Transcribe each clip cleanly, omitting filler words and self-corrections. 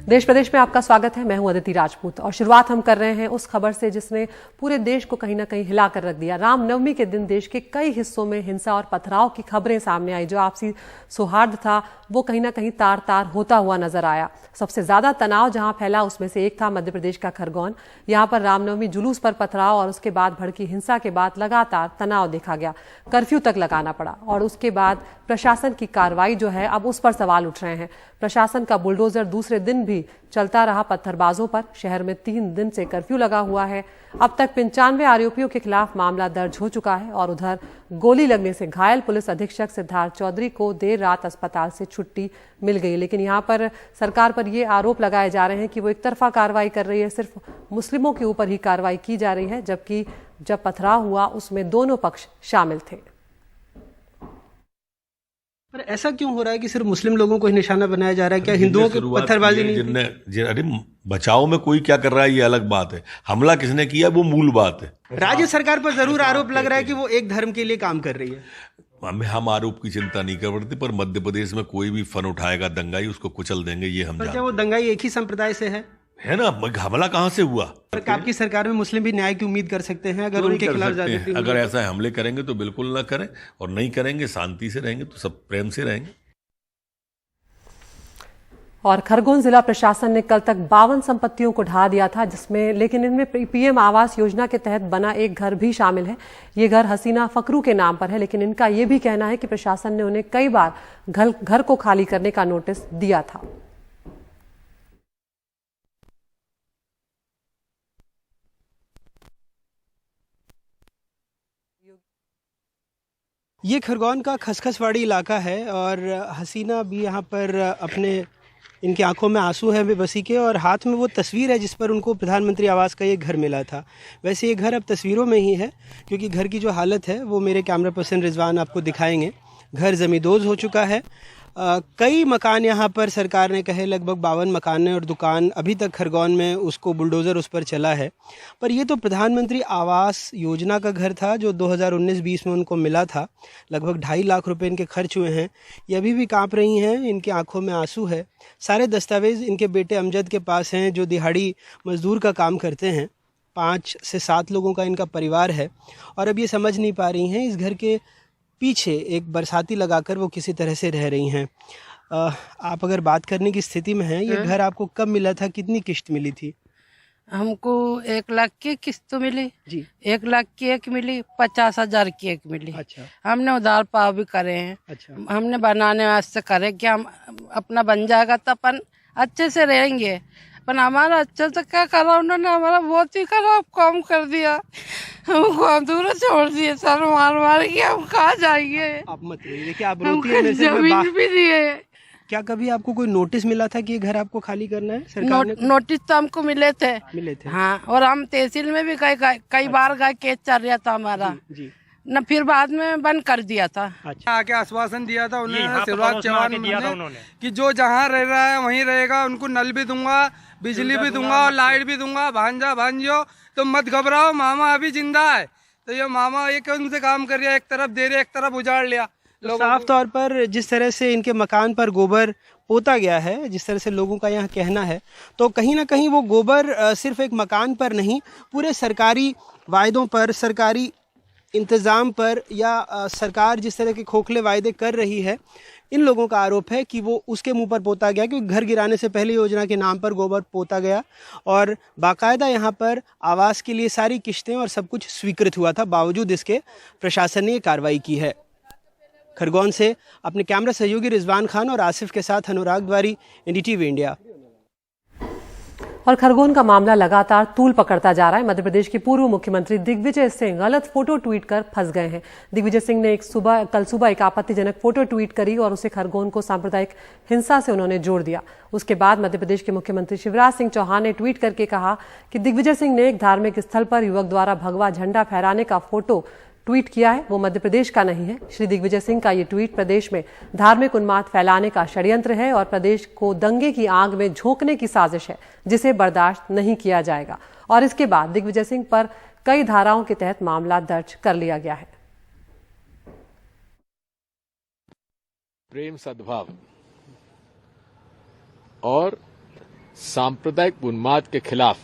देश प्रदेश में आपका स्वागत है। मैं हूं अदिति राजपूत और शुरुआत हम कर रहे हैं उस खबर से जिसने पूरे देश को कहीं ना कहीं हिलाकर रख दिया। रामनवमी के दिन देश के कई हिस्सों में हिंसा और पथराव की खबरें सामने आई। जो आपसी सौहार्द था वो कहीं ना कहीं तार तार होता हुआ नजर आया। सबसे ज्यादा तनाव जहां फैला उसमें से एक था मध्य प्रदेश का खरगोन। यहां पर रामनवमी जुलूस पर पथराव और उसके बाद भड़की हिंसा के बाद लगातार तनाव देखा गया। कर्फ्यू तक लगाना पड़ा और उसके बाद प्रशासन की कार्रवाई जो है अब उस पर सवाल उठ रहे हैं। प्रशासन का बुलडोजर दूसरे दिन भी चलता रहा पत्थरबाजों पर। शहर में 3 दिन से कर्फ्यू लगा हुआ है। अब तक 95 आरोपियों के खिलाफ मामला दर्ज हो चुका है और उधर गोली लगने से घायल पुलिस अधीक्षक सिद्धार्थ चौधरी को देर रात अस्पताल से छुट्टी मिल गई। लेकिन यहाँ पर सरकार पर ये आरोप लगाए जा रहे हैं कि वो एक तरफा कार्रवाई कर रही है, सिर्फ मुस्लिमों के ऊपर ही कार्रवाई की जा रही है, जबकि जब पथराव हुआ उसमें दोनों पक्ष शामिल थे। पर ऐसा क्यों हो रहा है कि सिर्फ मुस्लिम लोगों को ही निशाना बनाया जा रहा है? क्या हिंदुओं की पत्थरबाजी नहीं? अरे बचाव में कोई क्या कर रहा है ये अलग बात है, हमला किसने किया वो मूल बात है। राज्य सरकार पर जरूर आरोप लग रहा है कि वो एक धर्म के लिए काम कर रही है। हम आरोप की चिंता नहीं करते, पर मध्य प्रदेश में कोई भी फन उठाएगा दंगाई उसको कुचल देंगे, ये हम जानते हैं। क्या वो दंगाई एक ही संप्रदाय से है ना? हमला कहाँ से हुआ? आपकी सरकार में मुस्लिम भी न्याय की उम्मीद कर सकते हैं अगर उनके खिलाफ ज्यादती अगर ऐसा हमले करेंगे तो बिल्कुल ना करें, और नहीं करेंगे शांति से रहेंगे तो सब प्रेम से रहेंगे। और खरगोन जिला प्रशासन ने कल तक 52 संपत्तियों को ढा दिया था, लेकिन इनमें पीएम आवास योजना के तहत बना एक घर भी शामिल है। ये घर हसीना फकरू के नाम पर है, लेकिन इनका ये भी कहना है कि प्रशासन ने उन्हें कई बार घर को खाली करने का नोटिस दिया था। ये खरगोन का खसखसवाड़ी इलाका है और हसीना भी यहाँ पर इनकी आंखों में आंसू है बेबसी के, और हाथ में वो तस्वीर है जिस पर उनको प्रधानमंत्री आवास का ये घर मिला था। वैसे ये घर अब तस्वीरों में ही है, क्योंकि घर की जो हालत है वो मेरे कैमरा पर्सन रिजवान आपको दिखाएंगे। घर ज़मींदोज़ हो चुका है। कई मकान यहाँ पर सरकार ने कहे लगभग 52 मकान और दुकान अभी तक खरगोन में उसको बुलडोज़र उस पर चला है। पर ये तो प्रधानमंत्री आवास योजना का घर था जो 2019-20 में उनको मिला था। लगभग 2.5 लाख रुपए इनके खर्च हुए हैं। ये अभी भी कांप रही हैं, इनकी आंखों में आंसू है। सारे दस्तावेज़ इनके बेटे अमजद के पास हैं जो दिहाड़ी मजदूर का काम करते हैं। 5 से 7 लोगों का इनका परिवार है और अब ये समझ नहीं पा रही हैं इस घर के पीछे एक बरसाती लगाकर वो किसी तरह से रह रही हैं। आप अगर बात करने की स्थिति में हैं, ये घर आपको कब मिला था, कितनी किस्त मिली थी? हमको 1 लाख की किस्त मिली जी। 1 लाख की एक मिली, 50,000 की एक मिली। अच्छा। हमने उधार पाव भी करे हैं। अच्छा। हमने बनाने वास्ते करे कि हम अपना बन जाएगा तो अपन अच्छे से रहेंगे, पर हमारा अच्छा तो क्या करा उन्होंने, हमारा बहुत ही खराब काम कर दिया। हमको अधूरा छोड़ दिए सर, मार के हम कहाँ जाएंगे। आप मत रोइए, देखिए आप रोती हैं, जमीन भी दिए। क्या कभी आपको कोई नोटिस मिला था कि ये घर आपको खाली करना है? सरकार ने नोटिस तो हमको मिले थे। हाँ, और हम तहसील में भी कई बार गए, केस चल रहा था हमारा जी। न, फिर बाद में बंद कर दिया था। अच्छा। आके आश्वासन दिया था उन्होंने, शिवराज चौहान ने कि जो जहाँ रह रहा है वहीं रहेगा, उनको नल भी दूंगा, बिजली भी दूंगा और लाइट भी दूंगा। भांजो तो मत घबराओ, मामा अभी जिंदा है। तो ये मामा एक उनसे काम कर रहा है, एक तरफ दे रहे एक तरफ उजाड़ लिया। तो साफ तौर पर जिस तरह से इनके मकान पर गोबर पोता गया है, जिस तरह से लोगों का यहाँ कहना है, तो कहीं ना कहीं वो गोबर सिर्फ एक मकान पर नहीं, पूरे सरकारी वायदों पर, सरकारी इंतज़ाम पर, या सरकार जिस तरह के खोखले वायदे कर रही है, इन लोगों का आरोप है कि वो उसके मुंह पर पोता गया, क्योंकि घर गिराने से पहले योजना के नाम पर गोबर पोता गया और बाकायदा यहाँ पर आवास के लिए सारी किस्तें और सब कुछ स्वीकृत हुआ था। बावजूद इसके प्रशासन ने ये कार्रवाई की है। खरगोन से अपने कैमरा सहयोगी रिजवान खान और आसिफ के साथ अनुराग द्वारी, एनडीटीवी इंडिया। और खरगोन का मामला लगातार तूल पकड़ता जा रहा है। मध्य प्रदेश के पूर्व मुख्यमंत्री दिग्विजय सिंह गलत फोटो ट्वीट कर फंस गए हैं। दिग्विजय सिंह ने कल सुबह एक आपत्तिजनक फोटो ट्वीट करी और उसे खरगोन को सांप्रदायिक हिंसा से उन्होंने जोड़ दिया। उसके बाद मध्य प्रदेश के मुख्यमंत्री शिवराज सिंह चौहान ने ट्वीट करके कहा कि दिग्विजय सिंह ने एक धार्मिक स्थल पर युवक द्वारा भगवा झंडा फहराने का फोटो ट्वीट किया है, वो मध्य प्रदेश का नहीं है। श्री दिग्विजय सिंह का ये ट्वीट प्रदेश में धार्मिक उन्माद फैलाने का षड्यंत्र है और प्रदेश को दंगे की आग में झोंकने की साजिश है, जिसे बर्दाश्त नहीं किया जाएगा। और इसके बाद दिग्विजय सिंह पर कई धाराओं के तहत मामला दर्ज कर लिया गया है। प्रेम, सद्भाव और सांप्रदायिक उन्माद के खिलाफ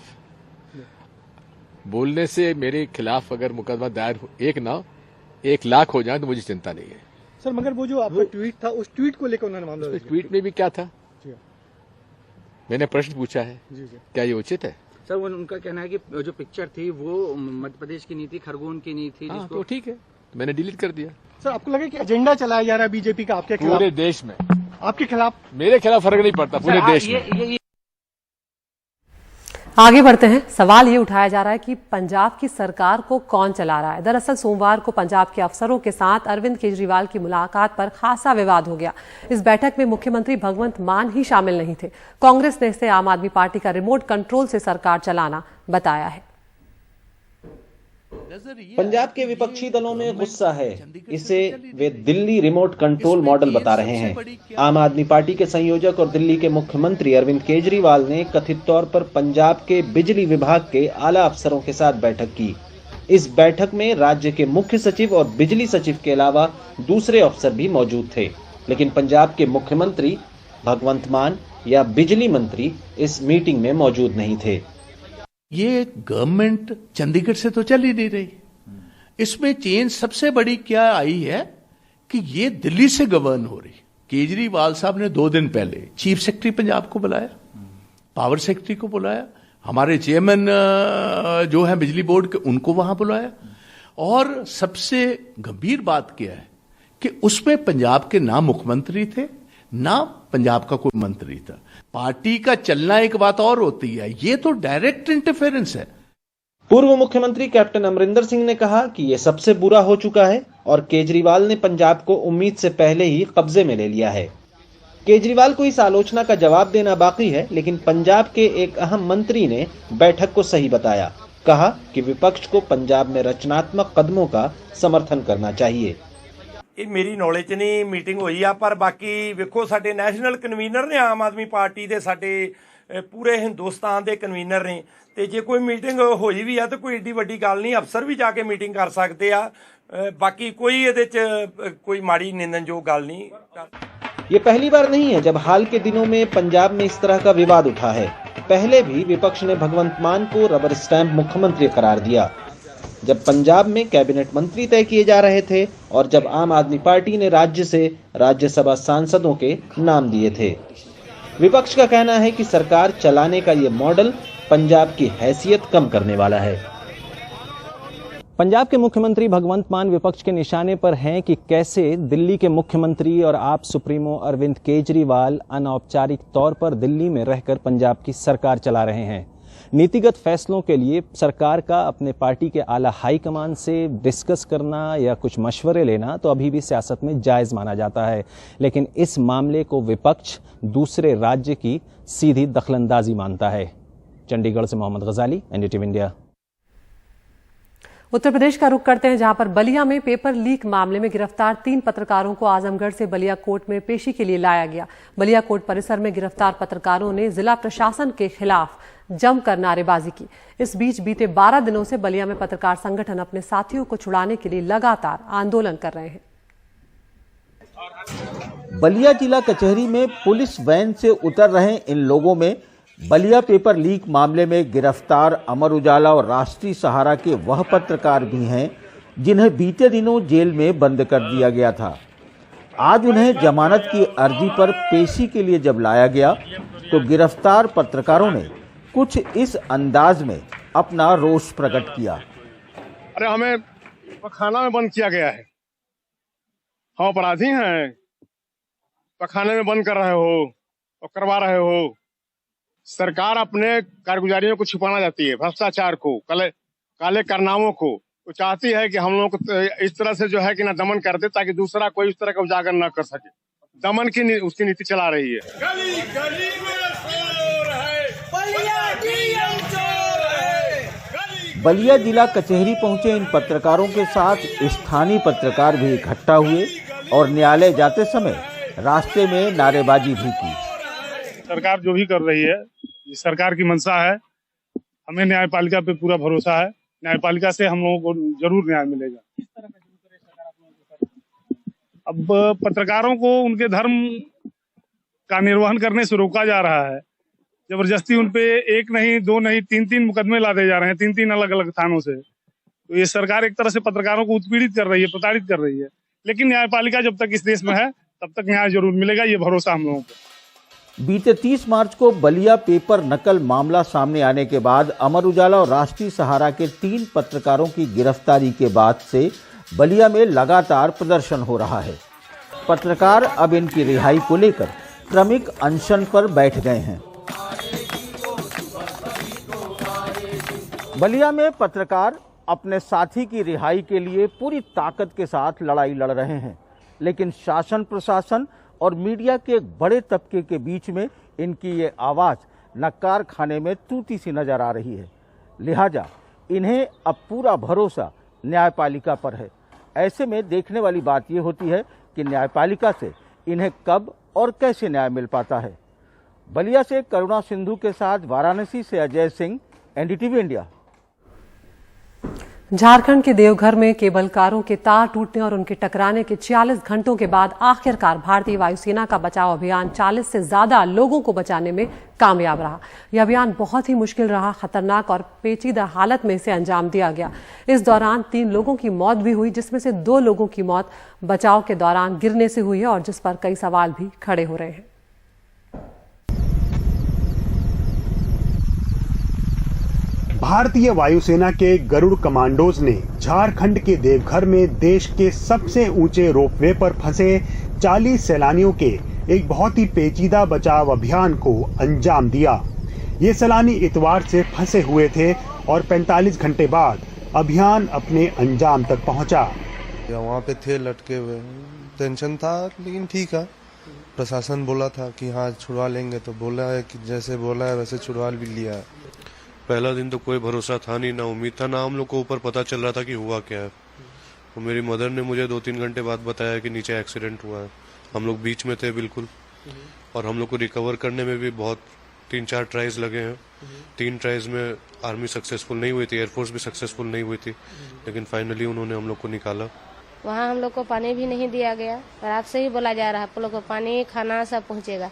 बोलने से मेरे खिलाफ अगर मुकदमा दायर 1,00,000 हो जाए तो मुझे चिंता नहीं है। सर मगर वो जो आपका ट्वीट था, उस ट्वीट को लेकर उन्होंने मामला ट्वीट में भी क्या था? मैंने प्रश्न पूछा है, क्या ये उचित है? सर उनका कहना है कि जो पिक्चर थी वो मध्य प्रदेश की नहीं थी, खरगोन की नहीं थी। तो ठीक है, मैंने डिलीट कर दिया। सर आपको लगा कि एजेंडा चलाया जा रहा है बीजेपी का आपके खिलाफ? पूरे देश में आपके खिलाफ? मेरे खिलाफ फर्क नहीं पड़ता, पूरे देश में। आगे बढ़ते हैं। सवाल ये उठाया जा रहा है कि पंजाब की सरकार को कौन चला रहा है। दरअसल सोमवार को पंजाब के अफसरों के साथ अरविंद केजरीवाल की मुलाकात पर खासा विवाद हो गया। इस बैठक में मुख्यमंत्री भगवंत मान ही शामिल नहीं थे। कांग्रेस ने इसे आम आदमी पार्टी का रिमोट कंट्रोल से सरकार चलाना बताया है। पंजाब के विपक्षी दलों में गुस्सा है। इसे वे दिल्ली रिमोट कंट्रोल मॉडल बता रहे हैं। आम आदमी पार्टी के संयोजक और दिल्ली के मुख्यमंत्री अरविंद केजरीवाल ने कथित तौर पर पंजाब के बिजली विभाग के आला अफसरों के साथ बैठक की। इस बैठक में राज्य के मुख्य सचिव और बिजली सचिव के अलावा दूसरे अफसर भी मौजूद थे, लेकिन पंजाब के मुख्यमंत्री भगवंत मान या बिजली मंत्री इस मीटिंग में मौजूद नहीं थे। ये गवर्नमेंट चंडीगढ़ से तो चल ही नहीं रही। इसमें चेंज सबसे बड़ी क्या आई है कि ये दिल्ली से गवर्न हो रही। केजरीवाल साहब ने 2 दिन पहले चीफ सेक्रेटरी पंजाब को बुलाया, पावर सेक्रेटरी को बुलाया, हमारे चेयरमैन जो है बिजली बोर्ड के उनको वहां बुलाया, और सबसे गंभीर बात क्या है कि उसमें पंजाब के ना मुख्यमंत्री थे ना पंजाब का कोई मंत्री था। पार्टी का चलना एक बात और होती है, ये तो डायरेक्ट इंटरफेरेंस है। पूर्व मुख्यमंत्री कैप्टन अमरिंदर सिंह ने कहा कि यह सबसे बुरा हो चुका है और केजरीवाल ने पंजाब को उम्मीद से पहले ही कब्जे में ले लिया है। केजरीवाल को इस आलोचना का जवाब देना बाकी है, लेकिन पंजाब के एक अहम मंत्री ने बैठक को सही बताया। कहा कि विपक्ष को पंजाब में रचनात्मक कदमों का समर्थन करना चाहिए। ਇਹ ਮੇਰੀ ਨੌਲੇਜ 'ਚ ਨਹੀਂ ਮੀਟਿੰਗ ਹੋਈ ਆ, ਪਰ ਬਾਕੀ ਵੇਖੋ ਸਾਡੇ ਨੈਸ਼ਨਲ ਕਨਵੀਨਰ ਨੇ ਆਮ ਆਦਮੀ ਪਾਰਟੀ ਦੇ, ਸਾਡੇ ਪੂਰੇ ਹਿੰਦੁਸਤਾਨ ਦੇ ਕਨਵੀਨਰ ਨੇ, ਤੇ ਜੇ ਕੋਈ ਮੀਟਿੰਗ ਹੋਈ ਵੀ ਆ ਤਾਂ ਕੋਈ ਏਡੀ ਵੱਡੀ ਗੱਲ ਨਹੀਂ, ਅਫਸਰ ਵੀ ਜਾ ਕੇ ਮੀਟਿੰਗ ਕਰ ਸਕਦੇ ਆ। ਬਾਕੀ ਕੋਈ ਇਹਦੇ 'ਚ ਕੋਈ ਮਾੜੀ ਨਿੰਦਣਯੋਗ ਗੱਲ ਨਹੀਂ। ये पहली बार नहीं है जब हाल के दिनों में पंजाब में इस तरह का विवाद उठा है। पहले भी विपक्ष ने भगवंत मान को रबर स्टैंप मुख्यमंत्री करार दिया, जब पंजाब में कैबिनेट मंत्री तय किए जा रहे थे और जब आम आदमी पार्टी ने राज्य से राज्यसभा सांसदों के नाम दिए थे। विपक्ष का कहना है कि सरकार चलाने का ये मॉडल पंजाब की हैसियत कम करने वाला है। पंजाब के मुख्यमंत्री भगवंत मान विपक्ष के निशाने पर हैं कि कैसे दिल्ली के मुख्यमंत्री और आप सुप्रीमो अरविंद केजरीवाल अनौपचारिक तौर पर दिल्ली में रहकर पंजाब की सरकार चला रहे हैं। नीतिगत फैसलों के लिए सरकार का अपने पार्टी के आला हाईकमान से डिस्कस करना या कुछ मशवरे लेना तो अभी भी सियासत में जायज माना जाता है, लेकिन इस मामले को विपक्ष दूसरे राज्य की सीधी दखलंदाजी मानता है। चंडीगढ़ से मोहम्मद गजाली, एनडीटीवी इंडिया। उत्तर प्रदेश का रुख करते हैं, जहां पर बलिया में पेपर लीक मामले में गिरफ्तार 3 पत्रकारों को आजमगढ़ से बलिया कोर्ट में पेशी के लिए लाया गया। बलिया कोर्ट परिसर में गिरफ्तार पत्रकारों ने जिला प्रशासन के खिलाफ जमकर नारेबाजी की। इस बीच बीते 12 दिनों से बलिया में पत्रकार संगठन अपने साथियों को छुड़ाने के लिए लगातार आंदोलन कर रहे हैं। बलिया जिला कचहरी में पुलिस वैन से उतर रहे इन लोगों में बलिया पेपर लीक मामले में गिरफ्तार अमर उजाला और राष्ट्रीय सहारा के वह पत्रकार भी हैं जिन्हें बीते दिनों जेल में बंद कर दिया गया था। आज उन्हें जमानत की अर्जी पर पेशी के लिए जब लाया गया तो गिरफ्तार पत्रकारों ने कुछ इस अंदाज में अपना रोष प्रकट किया। अरे हमें पखाना में बंद किया गया है, हम अपराधी हैं, पखाने में बंद कर रहे हो और करवा रहे हो। सरकार अपने कारगुजारियों को छुपाना चाहती है, भ्रष्टाचार को, काले कारनामों को। वो चाहती है कि हम लोगों को इस तरह से जो है कि ना दमन कर दे ताकि दूसरा कोई उस तरह का उजागर न कर सके। दमन की उसकी नीति चला रही है। गली गली में चोर है, बलिया जिला कचहरी पहुंचे इन पत्रकारों के साथ स्थानीय पत्रकार भी इकट्ठा हुए और न्यायालय जाते समय रास्ते में नारेबाजी भी की। सरकार जो भी कर रही है ये सरकार की मंशा है, हमें न्यायपालिका पे पूरा भरोसा है, न्यायपालिका से हम लोगों को जरूर न्याय मिलेगा। अब पत्रकारों को उनके धर्म का निर्वहन करने से रोका जा रहा है, जबरदस्ती उनपे एक नहीं, दो नहीं, तीन मुकदमे लादे जा रहे हैं, तीन अलग अलग थानों से। तो ये सरकार एक तरह से पत्रकारों को उत्पीड़ित कर रही है, प्रताड़ित कर रही है। लेकिन न्यायपालिका जब तक इस देश में है तब तक न्याय जरूर मिलेगा, ये भरोसा हम लोगों को। बीते 30 मार्च को बलिया पेपर नकल मामला सामने आने के बाद अमर उजाला और राष्ट्रीय सहारा के 3 पत्रकारों की गिरफ्तारी के बाद से बलिया में लगातार प्रदर्शन हो रहा है। पत्रकार अब इनकी रिहाई को लेकर क्रमिक अनशन पर बैठ गए हैं। बलिया में पत्रकार अपने साथी की रिहाई के लिए पूरी ताकत के साथ लड़ाई लड़ रहे हैं, लेकिन शासन प्रशासन और मीडिया के एक बड़े तबके के बीच में इनकी ये आवाज़ नक्कार खाने में टूटी सी नजर आ रही है। लिहाजा इन्हें अब पूरा भरोसा न्यायपालिका पर है। ऐसे में देखने वाली बात ये होती है कि न्यायपालिका से इन्हें कब और कैसे न्याय मिल पाता है। बलिया से करुणा सिंधु के साथ वाराणसी से अजय सिंह, एनडीटीवी इंडिया। झारखंड के देवघर में केबल कारों के तार टूटने और उनके टकराने के 40 घंटों के बाद आखिरकार भारतीय वायुसेना का बचाव अभियान 40 से ज्यादा लोगों को बचाने में कामयाब रहा। यह अभियान बहुत ही मुश्किल रहा, खतरनाक और पेचीदा हालत में इसे अंजाम दिया गया। इस दौरान 3 लोगों की मौत भी हुई, जिसमें से 2 लोगों की मौत बचाव के दौरान गिरने से हुई है और जिस पर कई सवाल भी खड़े हो रहे हैं। भारतीय वायुसेना के गरुड़ कमांडोज ने झारखंड के देवघर में देश के सबसे ऊंचे रोपवे पर फंसे 40 सैलानियों के एक बहुत ही पेचीदा बचाव अभियान को अंजाम दिया। ये सैलानी इतवार से फंसे हुए थे और 45 घंटे बाद अभियान अपने अंजाम तक पहुंचा। वहाँ पे थे लटके हुए, टेंशन था, लेकिन ठीक है। प्रशासन बोला था कि हाँ छुड़वा लेंगे, तो बोला है कि जैसे बोला है वैसे छुड़वा भी लिया है। पहला दिन तो कोई भरोसा था नहीं, ना उम्मीद था, ना हम लोग को ऊपर पता चल रहा था कि हुआ क्या है। तो मेरी मदर ने मुझे 2-3 घंटे बाद बताया कि नीचे एक्सीडेंट हुआ है। हम लोग बीच में थे बिल्कुल, और हम लोग को रिकवर करने में भी बहुत 3-4 ट्राइज लगे हैं। 3 ट्राइज में आर्मी सक्सेसफुल नहीं हुई थी, एयरफोर्स भी सक्सेसफुल नहीं हुई थी, लेकिन फाइनली उन्होंने हम लोग को निकाला। वहाँ हम लोग को पानी भी नहीं दिया गया और आपसे ही बोला जा रहा है आप लोग को पानी खाना सब पहुँचेगा,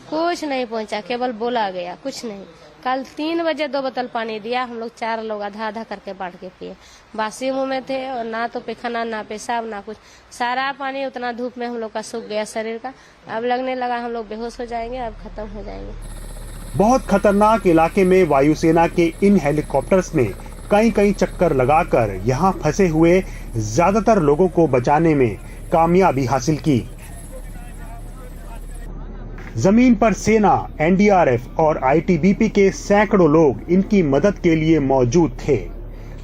कुछ नहीं पहुँचा, केवल बोला गया, कुछ नहीं। कल 3 बजे 2 बोतल पानी दिया, हम लोग 4 लोग आधा करके बांट के पिए। बासी मुंह में थे और ना तो पैखाना ना पेशाब ना कुछ, सारा पानी उतना धूप में हम लोग का सूख गया शरीर का। अब लगने लगा हम लोग बेहोश हो जाएंगे, अब खत्म हो जाएंगे। बहुत खतरनाक इलाके में वायुसेना के इन हेलीकॉप्टर्स ने कई चक्कर लगाकर यहाँ फंसे हुए ज्यादातर लोगों को बचाने में कामयाबी हासिल की। जमीन पर सेना, एनडीआरएफ और आईटीबीपी के सैकड़ों लोग इनकी मदद के लिए मौजूद थे,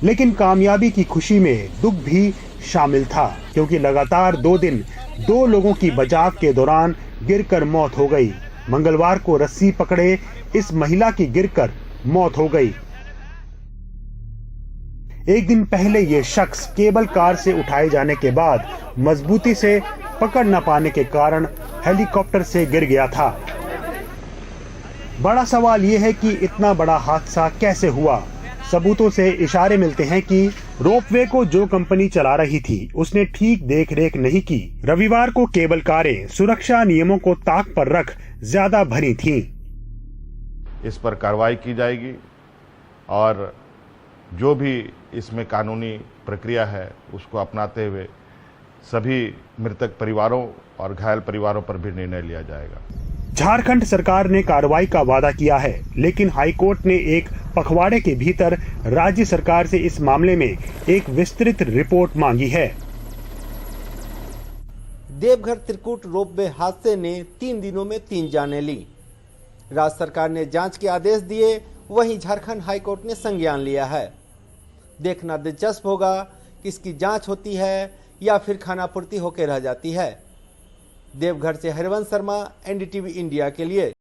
लेकिन कामयाबी की खुशी में दुख भी शामिल था, क्योंकि लगातार 2 दिन 2 लोगों की बचाव के दौरान गिरकर मौत हो गई। मंगलवार को रस्सी पकड़े इस महिला की गिरकर मौत हो गई। एक दिन पहले ये शख्स केबल कार से उठाए जाने के बाद मजबूती से पकड़ न पाने के कारण हेलीकॉप्टर से गिर गया था। बड़ा सवाल ये है कि इतना बड़ा हादसा कैसे हुआ। सबूतों से इशारे मिलते हैं कि रोपवे को जो कंपनी चला रही थी उसने ठीक देख रेख नहीं की। रविवार को केबल कारें सुरक्षा नियमों को ताक पर रख ज्यादा भरी थीं। इस पर कार्रवाई की जाएगी और जो भी इसमें कानूनी प्रक्रिया है उसको अपनाते हुए सभी मृतक परिवारों और घायल परिवारों पर भी निर्णय लिया जाएगा। झारखंड सरकार ने कार्रवाई का वादा किया है, लेकिन हाईकोर्ट ने एक पखवाड़े के भीतर राज्य सरकार से इस मामले में एक विस्तृत रिपोर्ट मांगी है। देवघर त्रिकुट रोपवे हादसे ने 3 दिनों में 3 जानें ली। राज्य सरकार ने जांच के आदेश दिए, वहीं झारखंड हाईकोर्ट ने संज्ञान लिया है। देखना दिलचस्प होगा कि इसकी जांच होती है या फिर खानापूर्ति होकर रह जाती है। देवघर से हरिवंश शर्मा, एनडीटीवी इंडिया के लिए।